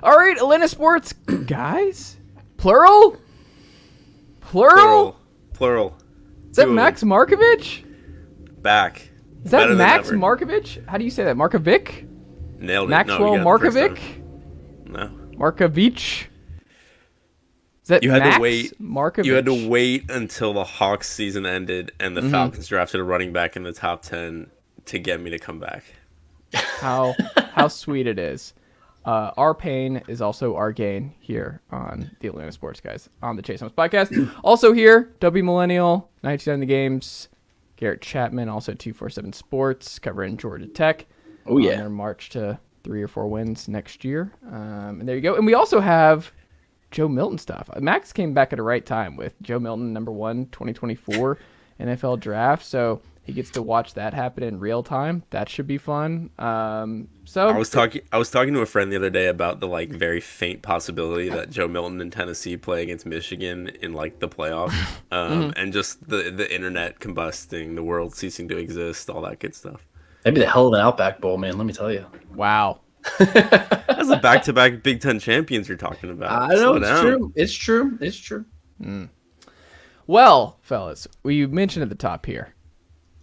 All right, Atlanta Sports guys, plural. Is that Max Marcovitch? Back. Is that Max Marcovitch? How do you say that? Markovic? Nailed it. Maxwell Markovic? No. Markovich? Is that you had Max to wait. Markovich? You had to wait until the Hawks season ended and the Falcons drafted a running back in the top 10 to get me to come back. How sweet it is. Our pain is also our gain here on the Atlanta Sports Guys on the Chase Homes podcast. Also here, W Millennial, 99 The Games, Garrett Chapman, also 247 Sports, covering Georgia Tech. Oh, yeah. On their march to 3 or 4 wins next year. And there you go. And we also have Joe Milton stuff. Max came back at the right time with Joe Milton, number 1, 2024 NFL draft. So he gets to watch that happen in real time. That should be fun. So I was talking to a friend the other day about the very faint possibility that Joe Milton and Tennessee play against Michigan in the playoffs, and just the internet combusting, the world ceasing to exist, all that good stuff. That'd be the hell of an Outback Bowl, man. Let me tell you. Wow. That's the back-to-back Big Ten champions you're talking about. I know, it's true. It's true. Well, fellas, you mentioned at the top here,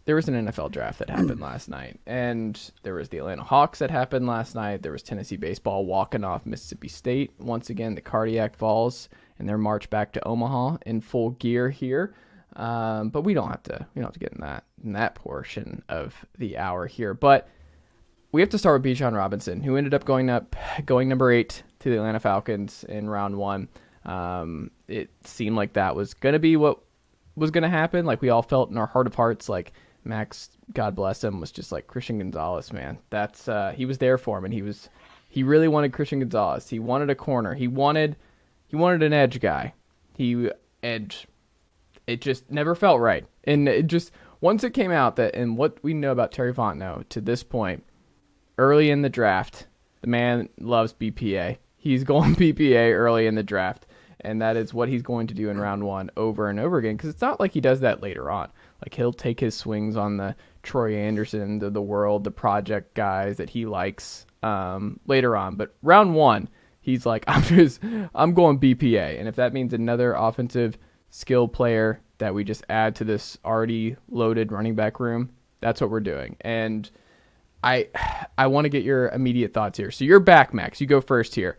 there was an NFL draft that happened last night, and there was the Atlanta Hawks that happened last night. There was Tennessee baseball walking off Mississippi State. Once again, the Cardiac Vols and their march back to Omaha in full gear here. But we don't have to get in that portion of the hour here. But we have to start with Bijan Robinson, who ended up going number 8 to the Atlanta Falcons in round 1. It seemed like that was going to be what was going to happen. Like, we all felt in our heart of hearts, like Max, God bless him, was just like Christian Gonzalez, man. That's he was there for him, and he really wanted Christian Gonzalez. He wanted a corner. He wanted an edge guy. It just never felt right. And it just, once it came out that, and what we know about Terry Fontenot to this point, early in the draft, the man loves BPA. He's going BPA early in the draft, and that is what he's going to do in round 1 over and over again, because it's not like he does that later on. Like, he'll take his swings on the Troy Andersons of the world, the project guys that he likes later on. But round 1, he's like, I'm going BPA. And if that means another offensive skill player that we just add to this already loaded running back room, that's what we're doing. And I want to get your immediate thoughts here. So you're back, Max. You go first here.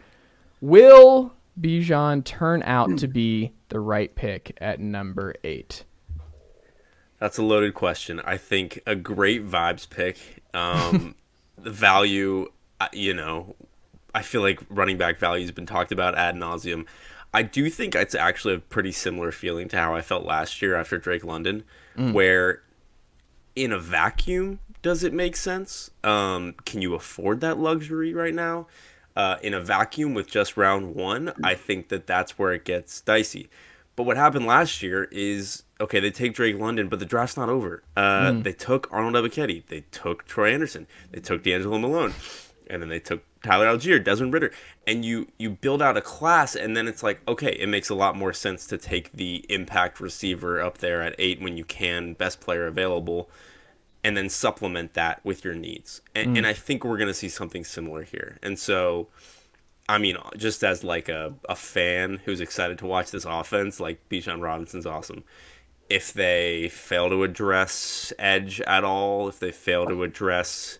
Will Bijan turn out to be the right pick at number 8? That's a loaded question. I think a great vibes pick. The value, I feel like running back value has been talked about ad nauseum. I do think it's actually a pretty similar feeling to how I felt last year after Drake London, where in a vacuum, does it make sense? Can you afford that luxury right now? In a vacuum with just round 1, I think that's where it gets dicey. But what happened last year is, okay, they take Drake London, but the draft's not over. They took Arnold Ebiketie. They took Troy Anderson. They took D'Angelo Malone. And then they took Tyler Algier, Desmond Ridder. And you build out a class, and then it's like, okay, it makes a lot more sense to take the impact receiver up there at 8 when you can, best player available, and then supplement that with your needs. And I think we're going to see something similar here. And so, I mean, just as like a fan who's excited to watch this offense, like Bijan Robinson's awesome. If they fail to address edge at all, if they fail to address,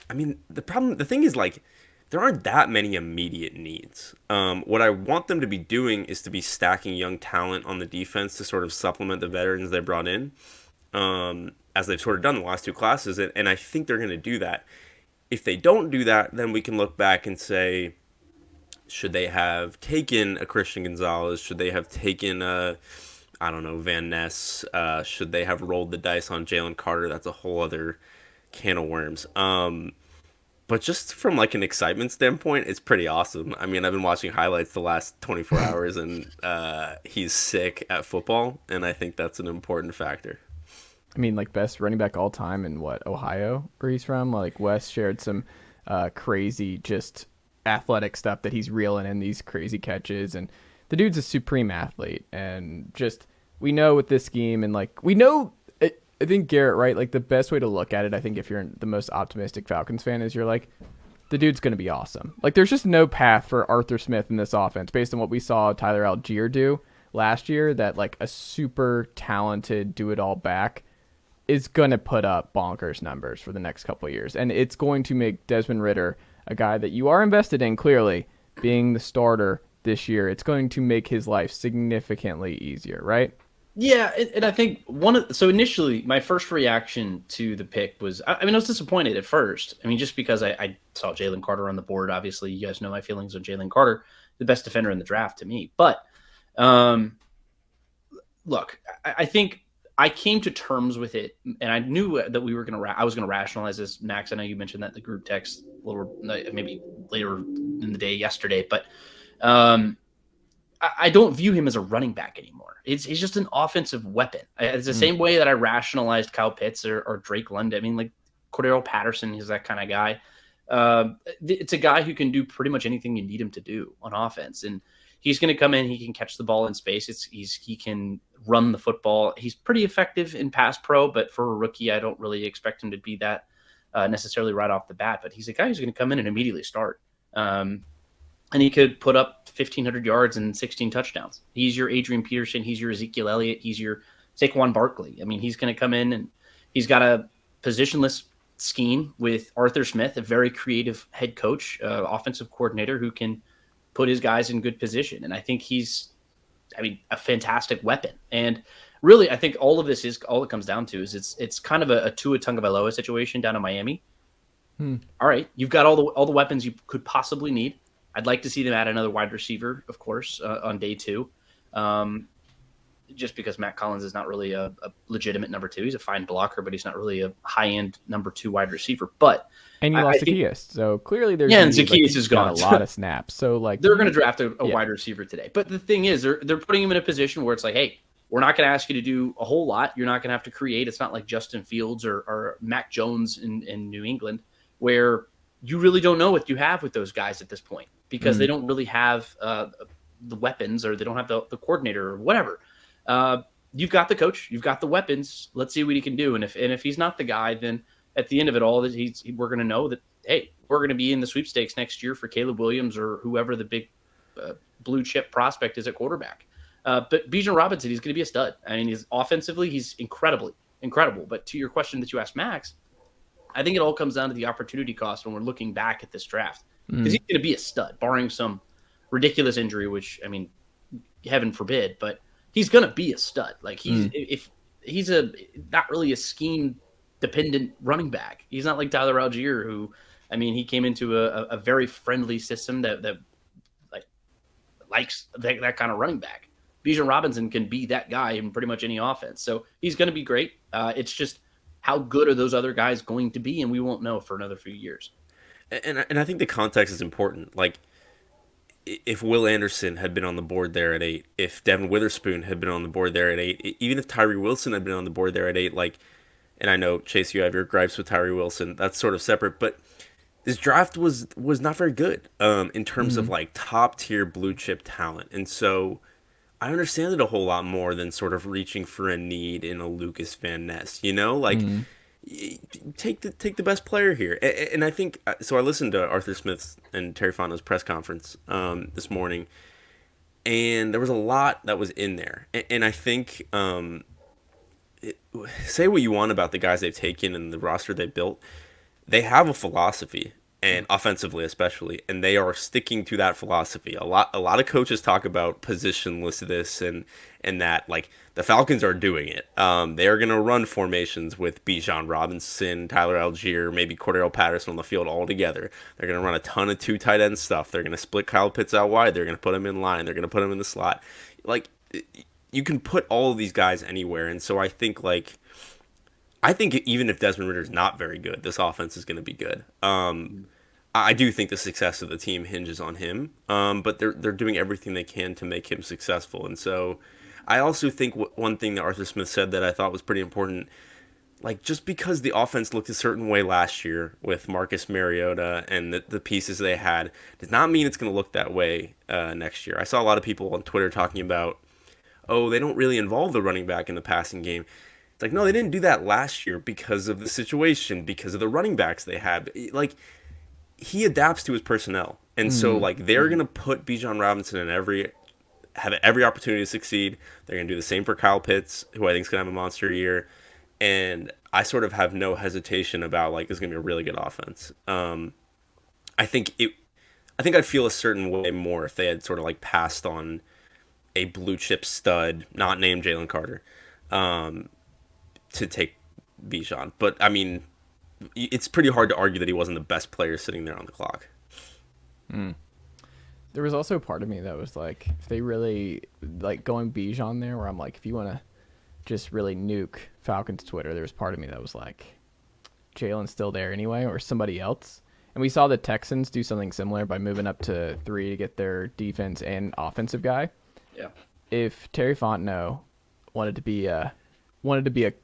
I mean, the thing is, like, there aren't that many immediate needs. What I want them to be doing is to be stacking young talent on the defense to sort of supplement the veterans they brought in, as they've sort of done the last 2 classes. And I think they're going to do that. If they don't do that, then we can look back and say, should they have taken a Christian Gonzalez? Should they have taken Van Ness? Should they have rolled the dice on Jalen Carter? That's a whole other can of worms. But just from like an excitement standpoint, it's pretty awesome. I mean, I've been watching highlights the last 24 hours, and he's sick at football, and I think that's an important factor. I mean, like, best running back all time in Ohio, where he's from? Like, Wes shared some crazy just athletic stuff that he's reeling in, these crazy catches, and the dude's a supreme athlete. And just, we know with this scheme, and like, we know I think Garrett, right? Like the best way to look at it, I think if you're the most optimistic Falcons fan, is you're like, the dude's going to be awesome. Like there's just no path for Arthur Smith in this offense based on what we saw Tyler Algier do last year, that like a super talented do-it-all back is going to put up bonkers numbers for the next couple of years. And it's going to make Desmond Ridder, a guy that you are invested in clearly, being the starter this year. It's going to make his life significantly easier, right? Yeah, and I think so initially my first reaction to the pick was, I mean, I was disappointed at first. I mean, just because I saw Jalen Carter on the board. Obviously, you guys know my feelings on Jalen Carter, the best defender in the draft to me. But look, I think I came to terms with it, and I knew that I was going to rationalize this. Max, I know you mentioned that in the group text a little, maybe later in the day yesterday, but I don't view him as a running back anymore. He's just an offensive weapon. It's the same way that I rationalized Kyle Pitts or Drake London. I mean, like Cordero Patterson, he's that kind of guy. It's a guy who can do pretty much anything you need him to do on offense, and he's going to come in. He can catch the ball in space. He can run the football. He's pretty effective in pass pro, but for a rookie, I don't really expect him to be that necessarily right off the bat. But he's a guy who's going to come in and immediately start. And he could put up 1,500 yards and 16 touchdowns. He's your Adrian Peterson. He's your Ezekiel Elliott. He's your Saquon Barkley. I mean, he's going to come in and he's got a positionless scheme with Arthur Smith, a very creative head coach, offensive coordinator who can put his guys in good position. And I think he's, a fantastic weapon. And really, I think all it comes down to is it's kind of a Tua Tagovailoa situation down in Miami. All right, you've got all the weapons you could possibly need. I'd like to see them add another wide receiver, of course, on day 2. Just because Matt Collins is not really a legitimate number 2. He's a fine blocker, but he's not really a high-end number 2 wide receiver. But and you lost Zacchaeus, so clearly there's and Zacchaeus has got a lot of snaps. So like they're going to draft a wide receiver today. But the thing is, they're putting him in a position where it's like, hey, we're not going to ask you to do a whole lot. You're not going to have to create. It's not like Justin Fields or Mac Jones in New England, where you really don't know what you have with those guys at this point because they don't really have the weapons, or they don't have the coordinator or whatever. You've got the coach, you've got the weapons. Let's see what he can do. And if he's not the guy, then at the end of it all, we're going to know that, hey, we're going to be in the sweepstakes next year for Caleb Williams or whoever the big blue chip prospect is at quarterback. But Bijan Robinson, he's going to be a stud. I mean, offensively, he's incredible. But to your question that you asked, Max, I think it all comes down to the opportunity cost when we're looking back at this draft. Because he's going to be a stud, barring some ridiculous injury, which, I mean, heaven forbid, but he's going to be a stud. Like if he's not really a scheme dependent running back. He's not like Tyler Algier, who, I mean, he came into a very friendly system that likes that kind of running back. Bijan Robinson can be that guy in pretty much any offense. So he's going to be great. It's just how good are those other guys going to be, and we won't know for another few years. And I think the context is important. Like, if Will Anderson had been on the board there at 8, if Devin Witherspoon had been on the board there at 8, even if Tyree Wilson had been on the board there at 8, like, and I know, Chase, you have your gripes with Tyree Wilson, that's sort of separate, but this draft was not very good in terms of, like, top-tier blue-chip talent. And so I understand it a whole lot more than sort of reaching for a need in a Lucas Van Ness, you know? Like, take the best player here. And I think, so I listened to Arthur Smith's and Terry Fontenot's press conference this morning, and there was a lot that was in there. And I think, say what you want about the guys they've taken and the roster they built, they have a philosophy, and offensively especially, and they are sticking to that philosophy. A lot of coaches talk about positionlessness and that, like, the Falcons are doing it. They are going to run formations with Bijan Robinson, Tyler Algier, maybe Cordero Patterson on the field all together. They're going to run a ton of 2 tight end stuff. They're going to split Kyle Pitts out wide. They're going to put him in line. They're going to put him in the slot. Like, you can put all of these guys anywhere, and so I think even if Desmond Ridder's not very good, this offense is going to be good. I do think the success of the team hinges on him, but they're doing everything they can to make him successful. And so I also think one thing that Arthur Smith said that I thought was pretty important, like, just because the offense looked a certain way last year with Marcus Mariota and the pieces they had, does not mean it's going to look that way next year. I saw a lot of people on Twitter talking about, oh, they don't really involve the running back in the passing game. It's like, no, they didn't do that last year because of the situation, because of the running backs they had. Like, he adapts to his personnel. And so, like, they're going to put Bijan Robinson in have every opportunity to succeed. They're going to do the same for Kyle Pitts, who I think is going to have a monster year. And I sort of have no hesitation about, like, this is going to be a really good offense. I think I'd feel a certain way more if they had sort of, like, passed on a blue chip stud, not named Jalen Carter, to take Bijan. But, I mean, it's pretty hard to argue that he wasn't the best player sitting there on the clock. There was also a part of me that was like, if they really, like, going Bijan there, where I'm like, if you want to just really nuke Falcons Twitter, there was part of me that was like, Jalen's still there anyway, or somebody else. And we saw the Texans do something similar by moving up to 3 to get their defense and offensive guy. Yeah. If Terry Fontenot wanted to be a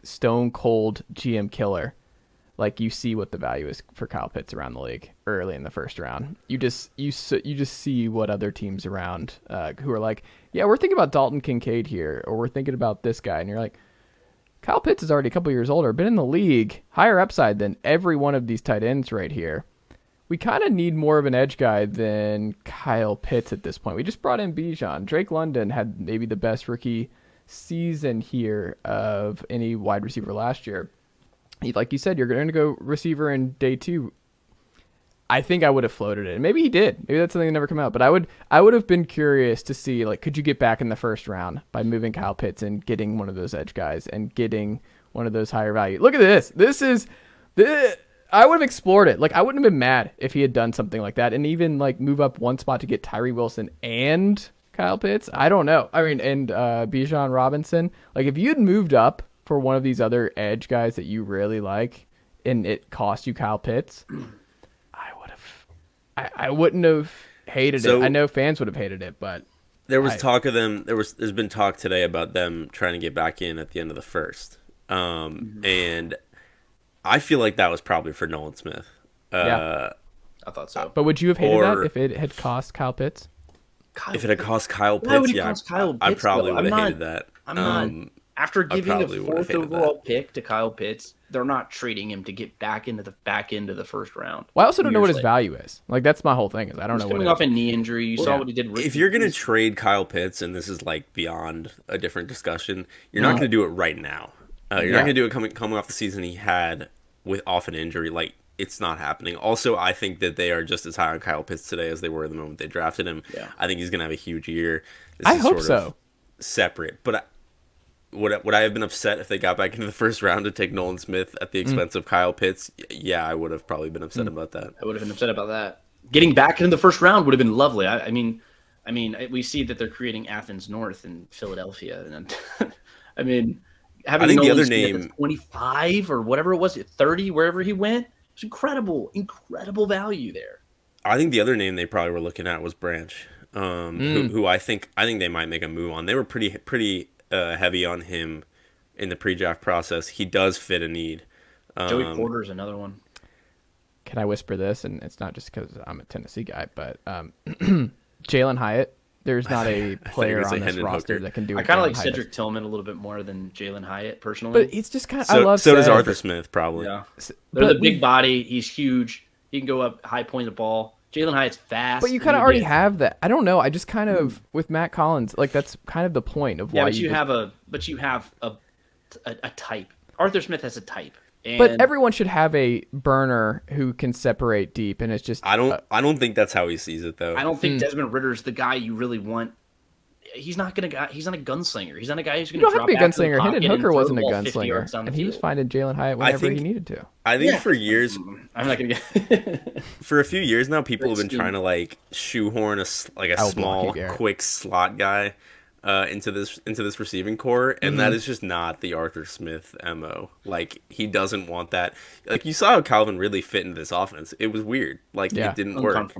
stone cold GM killer, like, you see what the value is for Kyle Pitts around the league early in the first round. You just see what other teams around who are like, yeah, we're thinking about Dalton Kincaid here, or we're thinking about this guy, and you're like, Kyle Pitts is already a couple years older, been in the league, higher upside than every one of these tight ends right here. We kind of need more of an edge guy than Kyle Pitts at this point. We just brought in Bijan. Drake London had maybe the best rookie season here of any wide receiver last year. Like you said, you're going to go receiver in day 2. I think I would have floated it. Maybe he did. Maybe that's something that never come out. But I would have been curious to see, like, could you get back in the first round by moving Kyle Pitts and getting one of those edge guys and getting one of those higher value. Look at this. I would have explored it. Like, I wouldn't have been mad if he had done something like that and even, like, move up one spot to get Tyree Wilson and Kyle Pitts. I don't know. I mean, and Bijan Robinson. Like, if you'd moved up for one of these other edge guys that you really like and it cost you Kyle Pitts, I wouldn't have hated it. I know fans would have hated it, but there was talk of them. There's been talk today about them trying to get back in at the end of the first, and I feel like that was probably for Nolan Smith. Yeah, I thought so. But would you have hated that if it had cost Kyle Pitts? If it had cost Kyle Pitts, I probably would have hated that. I'm not. After giving the 4th overall pick to Kyle Pitts, they're not trading him to get back into the back end of the first round. Well, I also don't know what his value is. Like, that's my whole thing. Is I don't know. Coming off a knee injury, you saw what he did. If you're going to trade Kyle Pitts, and this is like beyond a different discussion, you're not going to do it right now. You're not going to do it coming off the season he had off an injury. Like, it's not happening. Also, I think that they are just as high on Kyle Pitts today as they were the moment they drafted him. Yeah. I think he's going to have a huge year. I hope so. Separate, but. Would I have been upset if they got back into the first round to take Nolan Smith at the expense of Kyle Pitts? Yeah, I would have probably been upset about that. I would have been upset about that. Getting back into the first round would have been lovely. I mean, we see that they're creating Athens North in Philadelphia, and I mean, having Nolan the other Smith name 25 or whatever it was, 30 wherever he went, it's incredible value there. I think the other name they probably were looking at was Branch, who I think they might make a move on. They were pretty. Heavy on him in the pre-draft process. He does fit a need. Joey Porter is another one. Can I whisper this? And it's not just because I'm a Tennessee guy, but Jalen Hyatt, there's not a player on this roster that can do it. I kind of like Cedric Tillman a little bit more than Jalen Hyatt, personally. But it's just kind of, I love so does Arthur Smith, probably. Yeah. They're the big body. He's huge. He can go up high point of the ball. Jalen Hyatt's fast. But you kind of already have that. I don't know. I just kind of, with Matt Collins, like, that's kind of the point of why you have a type. Arthur Smith has a type. And but everyone should have a burner who can separate deep, and it's just. I don't think that's how he sees it, though. I don't think Desmond Ritter's the guy you really want. He's not a gunslinger. He's not a guy who's going to drop back to the pocket. You don't have to be a gunslinger. Hendon Hooker wasn't a gunslinger, and he was finding Jalen Hyatt whenever he needed to. I think for years, I'm not going to get. For a few years now, people have been trying to like shoehorn a small, quick slot guy into this receiving core, and that is just not the Arthur Smith MO. Like, he doesn't want that. Like, you saw how Calvin really fit into this offense. It was weird. Like, it didn't work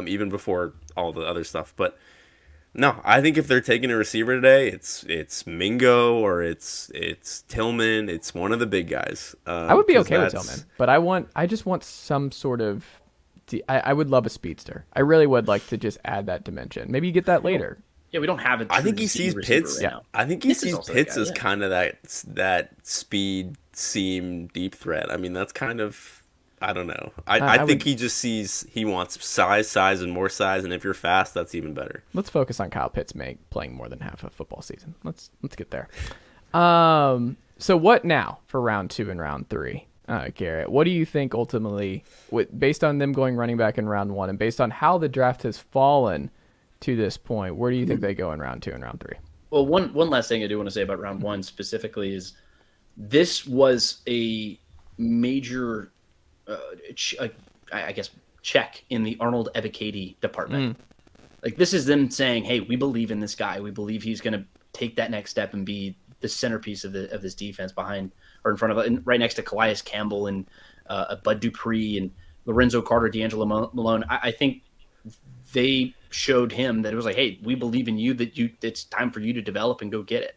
even before all the other stuff, but. No, I think if they're taking a receiver today, it's Mingo or it's Tillman. It's one of the big guys. I would be okay with Tillman, but I just want some sort of. I would love a speedster. I really would like to just add that dimension. Maybe you get that later. Yeah, we don't have a I true think he Z sees receiver Pitts. right now. I think he Pitts is sees also Pitts that guy, as yeah. kind of that speed seam deep threat. I mean, that's kind of, I don't know. I think he just sees, he wants size, and more size, and if you're fast, that's even better. Let's focus on Kyle Pitts playing more than half a football season. Let's get there. So what now for round 2 and round 3, Garrett? What do you think ultimately, based on them going running back in round 1 and based on how the draft has fallen to this point, where do you think they go in round 2 and round 3? Well, one last thing I do want to say about round 1 specifically is this was a major, I guess, check in the Arnold Ebiketie department. Like, this is them saying, hey, we believe in this guy. We believe he's going to take that next step and be the centerpiece of this defense behind or in front of and right next to Calais Campbell and Bud Dupree and Lorenzo Carter, D'Angelo Malone. I think they showed him that it was like, hey, we believe in you, it's time for you to develop and go get it.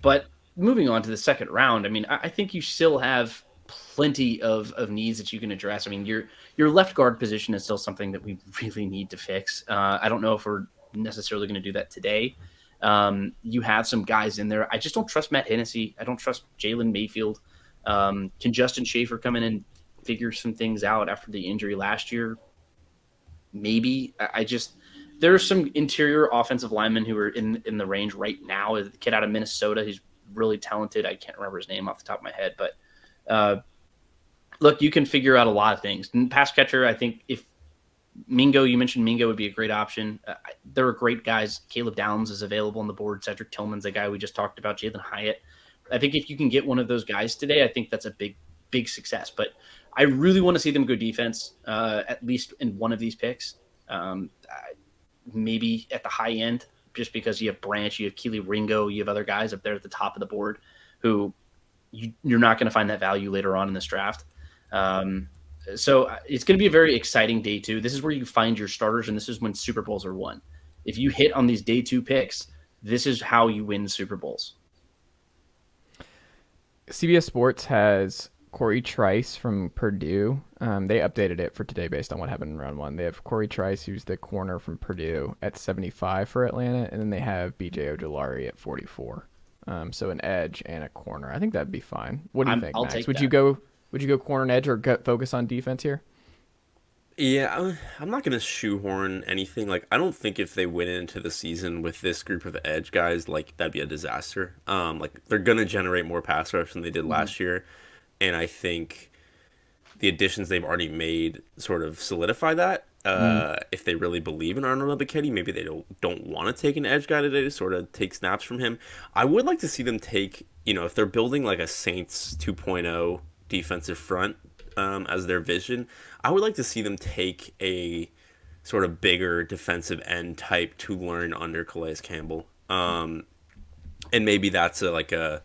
But moving on to the second round, I mean, I think you still have plenty of needs that you can address. I mean, your left guard position is still something that we really need to fix. I don't know if we're necessarily going to do that today. You have some guys in there. I just don't trust Matt Hennessy. I don't trust Jalen Mayfield. Can Justin Schaefer come in and figure some things out after the injury last year? Maybe. There are some interior offensive linemen who are in the range right now. The kid out of Minnesota, he's really talented. I can't remember his name off the top of my head, but look, you can figure out a lot of things. And pass catcher, I think if Mingo, you mentioned Mingo would be a great option. There are great guys. Caleb Downs is available on the board. Cedric Tillman's a guy we just talked about. Jalen Hyatt. I think if you can get one of those guys today, I think that's a big success. But I really want to see them go defense, at least in one of these picks. Maybe at the high end, just because you have Branch, you have Keely Ringo, you have other guys up there at the top of the board who you're not going to find that value later on in this draft. So it's going to be a very exciting day 2. This is where you find your starters, and this is when Super Bowls are won. If you hit on these day 2 picks, this is how you win Super Bowls. CBS Sports has Corey Trice from Purdue. They updated it for today based on what happened in round 1. They have Corey Trice, who's the corner from Purdue, at 75 for Atlanta, and then they have BJ Ojulari at 44. So an edge and a corner. I think that'd be fine. What do you think, Max? Would you go corner and edge or focus on defense here? Yeah, I'm not going to shoehorn anything. Like, I don't think if they went into the season with this group of edge guys, like, that'd be a disaster. Like, they're going to generate more pass rush than they did last year. And I think the additions they've already made sort of solidify that. If they really believe in Arnold Ebiketie, maybe they don't want to take an edge guy today to sort of take snaps from him. I would like to see them take, if they're building like a Saints 2.0 defensive front as their vision, I would like to see them take a sort of bigger defensive end type to learn under Calais Campbell. And maybe that's like a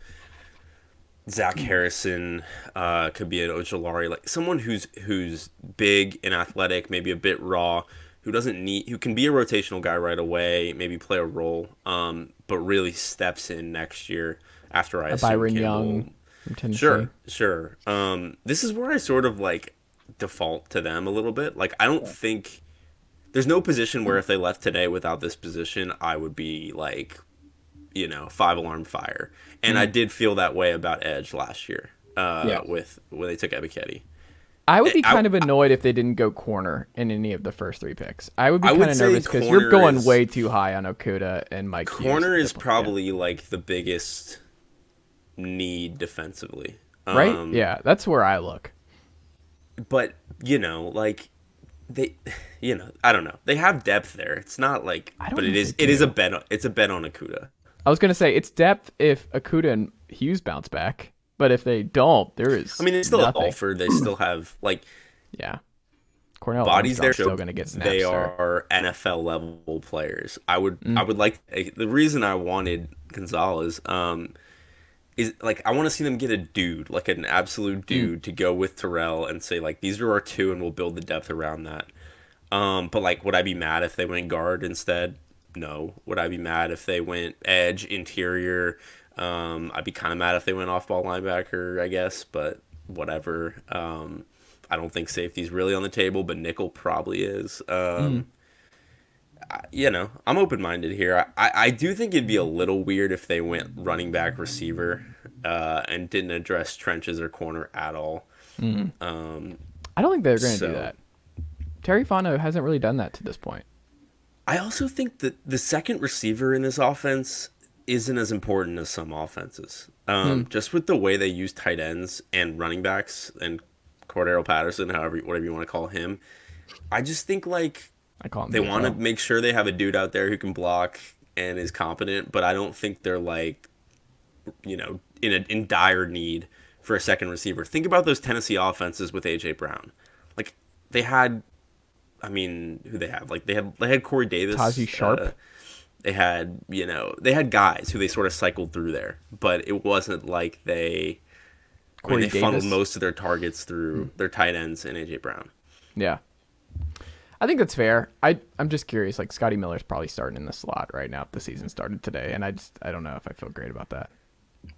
Zach Harrison, could be an Ojulari, like someone who's big and athletic, maybe a bit raw, who can be a rotational guy right away, maybe play a role, but really steps in next year after I assume Byron Campbell. Young from Tennessee. Sure. This is where I sort of like default to them a little bit. Like, I don't think there's no position where if they left today without this position, I would be like, 5-alarm fire. And I did feel that way about edge last year with when they took Ebiketie. I would be kind of annoyed if they didn't go corner in any of the first 3 picks. I would be kind of nervous because you're going way too high on Okudah and Mike Hughes. Corner is probably like the biggest need defensively. Right? Yeah, that's where I look. But, like they, I don't know. They have depth there. It's not like, but it is a bet on Okudah. I was going to say, it's depth if Okudah and Hughes bounce back, but if they don't, there is it's still nothing. Alford. They still have, Cornell bodies there. still going to get snaps. They are NFL level players. I would like, the reason I wanted Gonzalez, is like, I want to see them get a dude, like an absolute dude to go with Terrell and say, like, these are our 2 and we'll build the depth around that. But like, would I be mad if they went guard instead? No. Would I be mad if they went edge, interior? I'd be kind of mad if they went off-ball linebacker, I guess, but whatever. I don't think safety's really on the table, but nickel probably is. I'm open-minded here. I do think it'd be a little weird if they went running back receiver and didn't address trenches or corner at all. I don't think they're going to do So that. Terry Fontenot hasn't really done that to this point. I also think that the second receiver in this offense isn't as important as some offenses. Just with the way they use tight ends and running backs and Cordero Patterson, whatever you want to call him, I just think like I call him they want to BFL. make sure they have a dude out there who can block and is competent, but I don't think they're like, in dire need for a second receiver. Think about those Tennessee offenses with AJ Brown. Like they had, who they have? Like they had Corey Davis, Taji Sharp. They had guys who they sort of cycled through there, but it wasn't like they Corey funneled Davis. most of their targets through their tight ends and AJ Brown. Yeah. I think that's fair. I'm just curious. Like Scotty Miller's probably starting in the slot right now if the season started today, and I don't know if I feel great about that.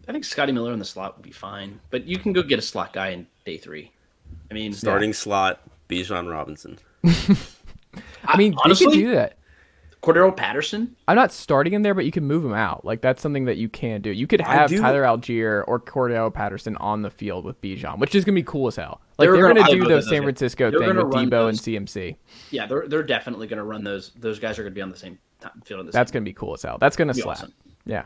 I think Scotty Miller in the slot would be fine, but you can go get a slot guy in day 3. I mean, Starting slot, Bijan Robinson. I mean, honestly, they could do that. Cordero Patterson. I'm not starting him there, but you can move him out. Like that's something that you can do. You could have Tyler Algier or Cordero Patterson on the field with Bijan, which is gonna be cool as hell. Like they're gonna do the San Francisco thing with Debo and CMC. Yeah, they're definitely gonna run those. Those guys are gonna be on the same field. On the That's same gonna be cool as hell. That's gonna slap. awesome. Yeah.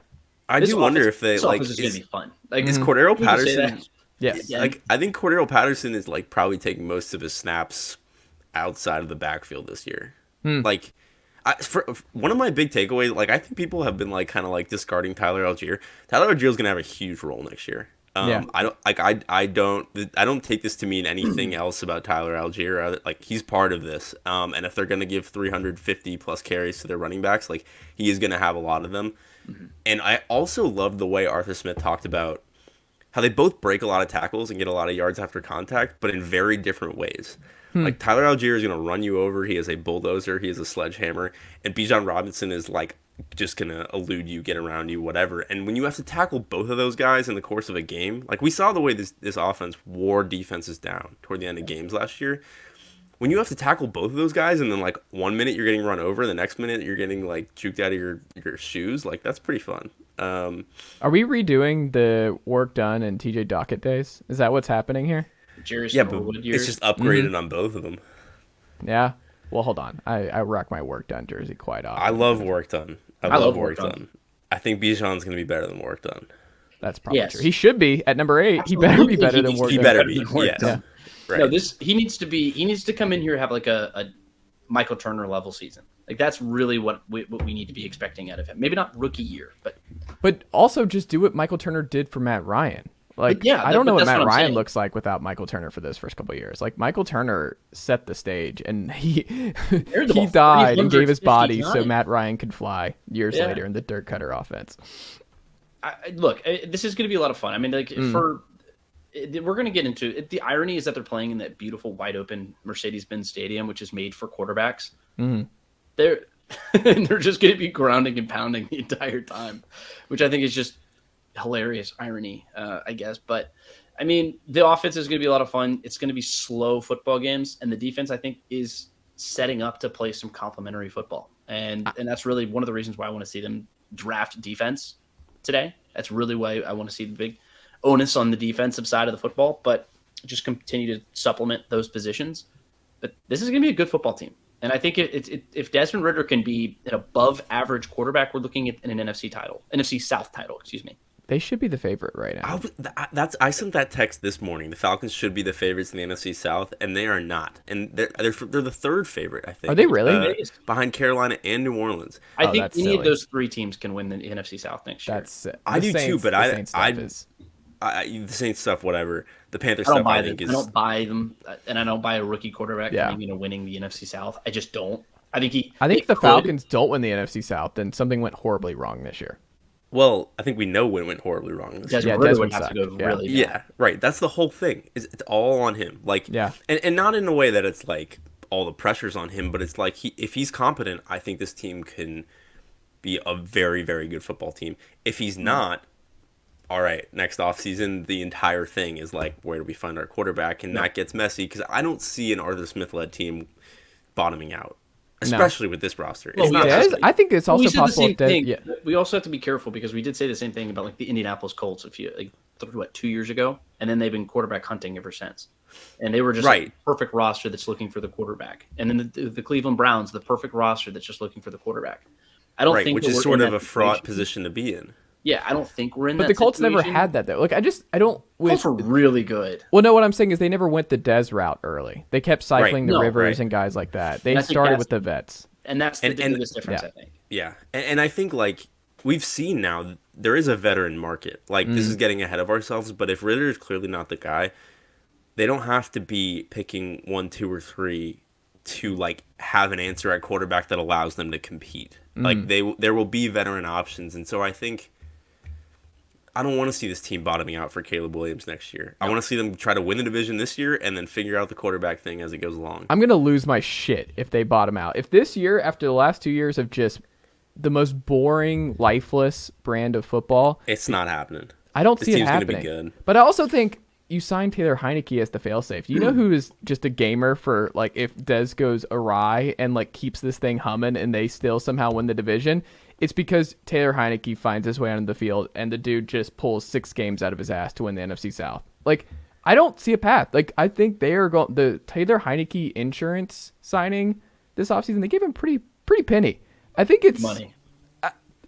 I do wonder if they like is gonna be fun. Like is Cordero you can say Patterson. that. Yes. Yeah. Like I think Cordero Patterson is like probably taking most of his snaps outside of the backfield this year. Like, for one of my big takeaways, like I think people have been like kind of like discarding Tyler Algier. Tyler Algier is gonna have a huge role next year. Yeah. I don't take this to mean anything else about Tyler Algier. Like he's part of this. And if they're gonna give 350 plus carries to their running backs, like he is gonna have a lot of them. And I also love the way Arthur Smith talked about how they both break a lot of tackles and get a lot of yards after contact, but in very different ways. Like Tyler Algier is going to run you over. He is a bulldozer. He is a sledgehammer. And Bijan Robinson is like just going to elude you, get around you, whatever. And when you have to tackle both of those guys in the course of a game, like we saw the way this offense wore defenses down toward the end of games last year. When you have to tackle both of those guys and then like 1 minute you're getting run over, the next minute you're getting like juked out of your shoes, like that's pretty fun. Are we redoing the work done in TJ Dockett days? Is that what's happening here? Jerry Yeah, but Smallwood years. it's just upgraded on both of them. Yeah. Well, hold on. I rock my work done jersey quite often. I love work done. I love work done. I think Bijan's going to be better than work done. That's probably Yes. true. He should be at number 8. Absolutely. He better be better than work He done. better be. Work Yes. done. Right. No, he needs to come in here and have like a Michael Turner level season. Like that's really what we need to be expecting out of him. Maybe not rookie year, But also just do what Michael Turner did for Matt Ryan. Like, yeah, I don't know what that's Matt what I'm Ryan saying. looks like without Michael Turner for those first couple of years. Like, Michael Turner set the stage, and he the he ball died and gave his 350 body so times. Matt Ryan could fly years Yeah. later in the dirt cutter offense. Look, this is going to be a lot of fun. I mean, like we're going to get into it. The irony is that they're playing in that beautiful wide open Mercedes-Benz Stadium, which is made for quarterbacks. They're they're just going to be grounding and pounding the entire time, which I think is just hilarious irony, I guess. But I mean, the offense is going to be a lot of fun. It's going to be slow football games, and the defense I think is setting up to play some complementary football, and that's really one of the reasons why I want to see them draft defense today. That's really why I want to see the big onus on the defensive side of the football, but just continue to supplement those positions. But this is going to be a good football team. And I think if Desmond Ridder can be an above average quarterback, we're looking at an NFC South title, excuse me. They should be the favorite right now. I sent that text this morning. The Falcons should be the favorites in the NFC South, and they are not. And they're the third favorite, I think. Are they really? Behind Carolina and New Orleans. I think that's any silly. of those 3 teams can win the NFC South next year. That's I do too, but the Saints stuff, whatever. The Panthers I don't stuff, buy I them. think is. I don't buy them, and I don't buy a rookie quarterback Yeah. coming in and winning the NFC South. I just don't. I think if they the could. Falcons don't win the NFC South, then something went horribly wrong this year. Well, I think we know when it went horribly wrong. This year. Desmond Yeah, Ridder Desmond would have to sucked. go Yeah. really bad. Yeah, right. That's the whole thing. It's all on him. Like, Yeah. and not in a way that it's like all the pressure's on him, but it's like if he's competent, I think this team can be a very, very good football team. If he's not, all right, next offseason, the entire thing is like, where do we find our quarterback? And that gets messy because I don't see an Arthur Smith-led team bottoming out. especially with this roster. Well, It's not Dez, I think it's also we said the possible same if Dez, thing. yeah. We also have to be careful because we did say the same thing about like the Indianapolis Colts a few 2 years ago, and then they've been quarterback hunting ever since. And they were just like, perfect roster that's looking for the quarterback. And then the Cleveland Browns, the perfect roster that's just looking for the quarterback. I don't think which is sort of a fraught position to be in. Yeah, I don't think we're in But that the Colts situation. never had that though. Like I don't. Colts were really good. Well, no, what I'm saying is they never went the Dez route early. They kept cycling the Rivers and guys like that. They started with the vets. And that's the biggest difference, I think. Yeah, and I think like we've seen now there is a veteran market. Like this is getting ahead of ourselves, but if Ritter is clearly not the guy, they don't have to be picking 1, 2, or 3 to like have an answer at quarterback that allows them to compete. Like there will be veteran options, and so I think I don't want to see this team bottoming out for Caleb Williams next year. I want to see them try to win the division this year and then figure out the quarterback thing as it goes along. I'm going to lose my shit if they bottom out. If this year, after the last 2 years of just the most boring, lifeless brand of football, it's not happening. I don't see it happening. This team's going to be good. But I also think you signed Taylor Heineke as the failsafe. Do you know who is just a gamer for like if Dez goes awry and like keeps this thing humming and they still somehow win the division? It's because Taylor Heineke finds his way onto the field and the dude just pulls 6 games out of his ass to win the NFC South. Like, I don't see a path. Like, I think they are going the Taylor Heineke insurance signing this offseason. They gave him pretty penny. I think it's money.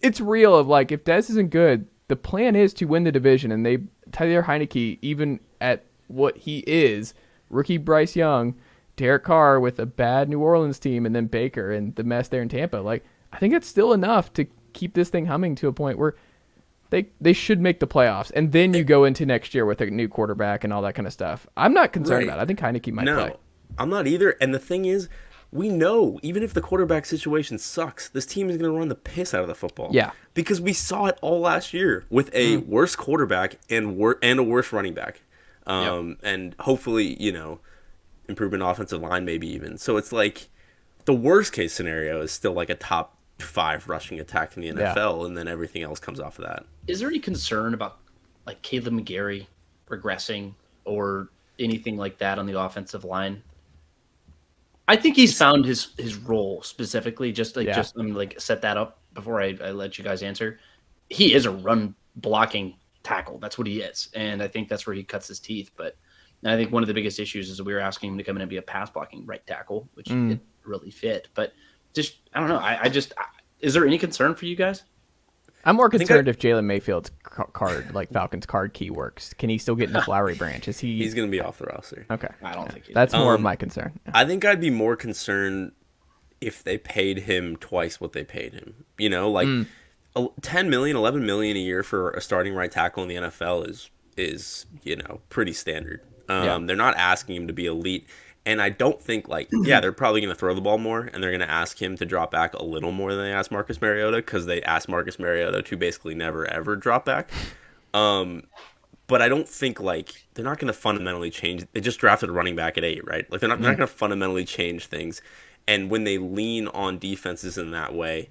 It's real. Of like, if Dez isn't good, the plan is to win the division. And Taylor Heineke, even at what he is, rookie Bryce Young, Derek Carr with a bad New Orleans team, and then Baker and the mess there in Tampa. Like, I think it's still enough to keep this thing humming to a point where they should make the playoffs. And then you go into next year with a new quarterback and all that kind of stuff. I'm not concerned about it. I think Heineke might play. I'm not either. And the thing is, we know, even if the quarterback situation sucks, this team is going to run the piss out of the football. Yeah. Because we saw it all last year with a worse quarterback and a worse running back. And hopefully, improvement offensive line maybe even. So it's like the worst case scenario is still like a top 5 rushing attack in the NFL, and then everything else comes off of that. Is there any concern about like Caleb McGarry regressing or anything like that on the offensive line? I think he's found his role specifically. Just set that up before I let you guys answer. He is a run blocking tackle. That's what he is, and I think that's where he cuts his teeth. But I think one of the biggest issues is that we were asking him to come in and be a pass blocking right tackle, which didn't really fit. But just I don't know. Is there any concern for you guys? I'm more concerned if Jalen Mayfield's card, like Falcons card key, works. Can he still get in the Flowery branch? Is he? He's going to be off the roster. Okay, I don't think that's more of my concern. I think I'd be more concerned if they paid him twice what they paid him. 10 million, 11 million a year for a starting right tackle in the NFL is pretty standard. They're not asking him to be elite. And I don't think they're probably going to throw the ball more, and they're going to ask him to drop back a little more than they asked Marcus Mariota, because they asked Marcus Mariota to basically never ever drop back. But I don't think they're not going to fundamentally change. They just drafted a running back at 8, right? They're not going to fundamentally change things. And when they lean on defenses in that way,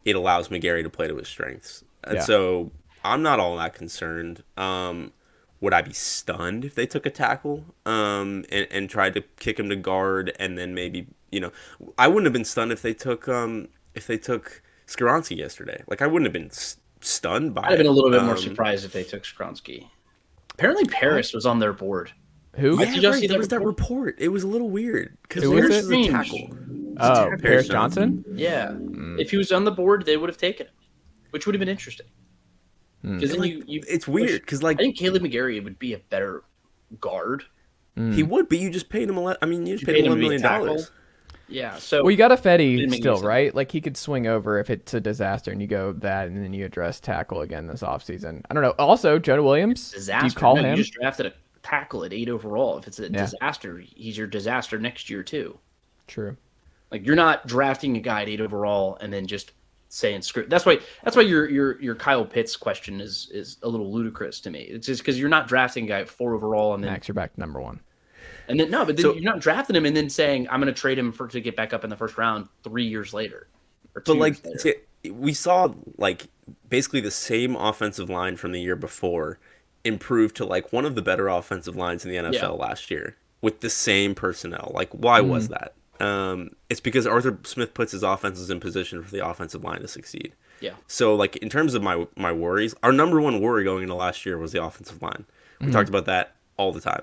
it allows McGarry to play to his strengths. And so I'm not all that concerned. Would I be stunned if they took a tackle and tried to kick him to guard, and then maybe I wouldn't have been stunned if they took Skoronski yesterday. I wouldn't have been stunned by it. I'd have been a little bit more surprised if they took Skoronski. Apparently Paris was on their board. Who? Yeah, there was that report. It was a little weird because Who was Paris is a it? tackle. Oh, Paris Johnson? Yeah. If he was on the board, they would have taken him, which would have been interesting. Because it's weird because I think Caleb McGarry would be a better guard. He would, but you just paid him you just paid him $11 million. Yeah. So you got a Fetty still, right? Like he could swing over if it's a disaster, and you go that, and then you address tackle again this offseason. I don't know. Also, Jonah Williams. Disaster. Do you call him? You just drafted a tackle at 8 overall. If it's a disaster, he's your disaster next year too. True. You're not drafting a guy at 8 overall and then just saying screw. That's why your Kyle Pitts question is a little ludicrous to me. It's just because you're not drafting a guy at 4 overall and then Max, you're back to number 1. And then you're not drafting him and then saying I'm going to trade him to get back up in the first round 3 years later. Or 2 years later. We saw basically the same offensive line from the year before improve to one of the better offensive lines in the NFL last year with the same personnel. Why was that? it's because Arthur Smith puts his offenses in position for the offensive line to succeed. Yeah. So, like, in terms of my worries, our number one worry going into last year was the offensive line. We talked about that all the time.